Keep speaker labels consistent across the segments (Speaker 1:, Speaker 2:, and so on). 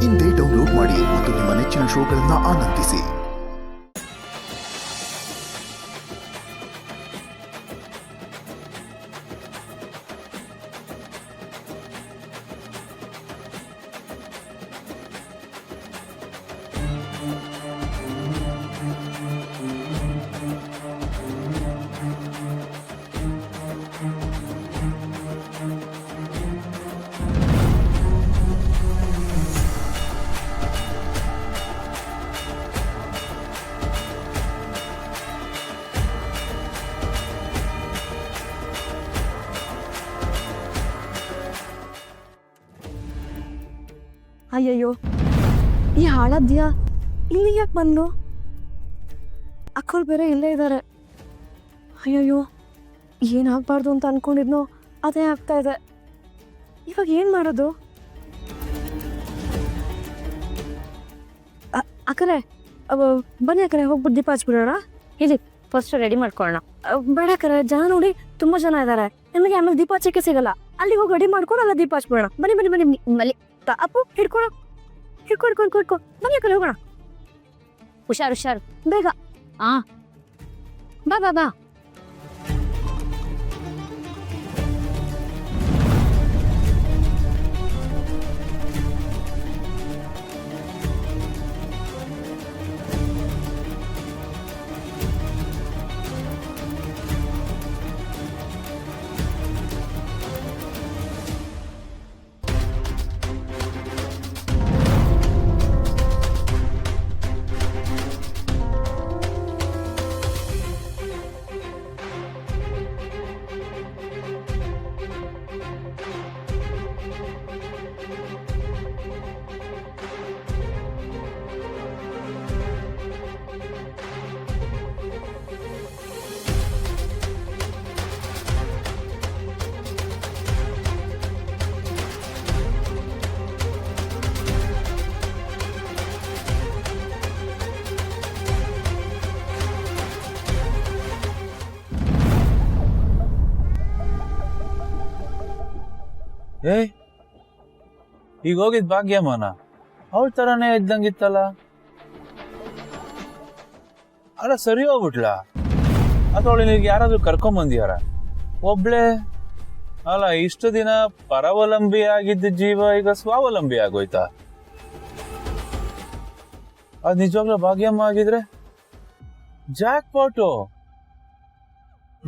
Speaker 1: ಇಂದೇ ಡೌನ್ಲೋಡ್ ಮಾಡಿ ಮತ್ತು ನಿಮ್ಮ ನೆಚ್ಚಿನ ಶೋಗಳನ್ನು ಆನಂದಿಸಿ.
Speaker 2: ಅಯ್ಯಯ್ಯೋ, ಈ ಹಾಳದ್ಯಾ ಇಲ್ಲಿ ಯಾಕೆ ಬಂದು? ಅಕ್ಕವ್ರು ಬೇರೆ ಇಲ್ಲೇ ಇದ್ದಾರೆ. ಅಯ್ಯಯ್ಯೋ, ಏನಾಗಬಾರ್ದು ಅಂತ ಅನ್ಕೊಂಡಿದ್ನೋ ಅದೇ ಆಗ್ತಾ ಇದೆ. ಇವಾಗ ಏನು ಮಾಡೋದು? ಅಕ್ಕರೆ ಬನ್ನಿ ಅಕ್ಕರೆ, ಹೋಗ್ಬಿಟ್ಟು ದೀಪ ಹಚ್ಬಿಡೋಣ. ಇಲ್ಲಿ ಫಸ್ಟ್ ರೆಡಿ ಮಾಡ್ಕೊಳ್ಳೋಣ. ಬೇಡ ಅಕ್ಕರೆ, ಜನ ನೋಡಿ ತುಂಬ ಜನ ಇದ್ದಾರೆ. ನಿಮಗೆ ಆಮೇಲೆ ದೀಪ ಹಚ್ಚಕ್ಕೆ ಸಿಗಲ್ಲ. ಅಲ್ಲಿಗೆ ಹೋಗಿ ರೆಡಿ ಮಾಡ್ಕೊಂಡು ಅಲ್ಲ ದೀಪ ಹಚ್ಬಿಡೋಣ. ಬನ್ನಿ ಬನ್ನಿ ಬನ್ನಿ ಬನ್ನಿ. ಅಪ್ಪು ಹಿಡ್ಕೊಳ ಹಿಡ್ಕೊಂಡು ಬನ್ನಿ ಅಕ್ಕರೆ, ಹೋಗೋಣ. ಹುಷಾರು ಬೇಗ. ಬಾ ಬಾ ಬಾ.
Speaker 3: ಈಗ ಹೋಗಿದ್ ಭಾಗ್ಯಮ್ಮನ ಅವಳ ತರಾನೇ ಇದ್ದಂಗಿತ್ತಲ್ಲ. ಅಲ್ಲ, ಸರಿ ಹೋಗ್ಬಿಟ್ಲ ಅಥವಾ ನಿನಗೆ ಯಾರಾದ್ರೂ ಕರ್ಕೊಂಬಂದಿಯಾರ? ಒಬ್ಳೆ ಅಲ್ಲ, ಇಷ್ಟು ದಿನ ಪರಾವಲಂಬಿ ಆಗಿದ್ದ ಜೀವ ಈಗ ಸ್ವಾವಲಂಬಿ ಆಗೋಯ್ತಾ? ಅದ್ ನಿಜವಾಗ್ಲೂ ಭಾಗ್ಯಮ್ಮ ಆಗಿದ್ರೆ ಜಾಕ್ ಪಾಟು.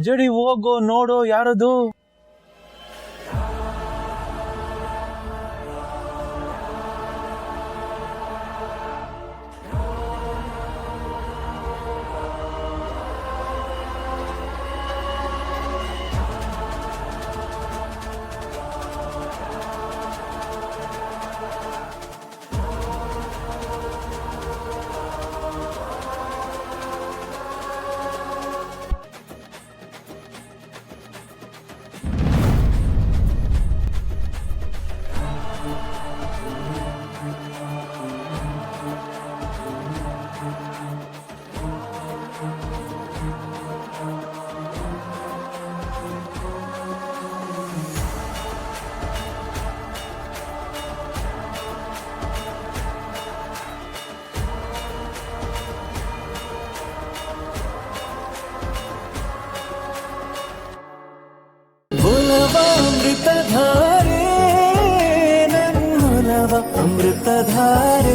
Speaker 3: ಜಡಿ ಹೋಗೋ ನೋಡೋ ಯಾರದು?
Speaker 4: ಅಮೃತಧಾರೆ ನನ್ನೊಲವ ಅಮೃತಧಾರೆ.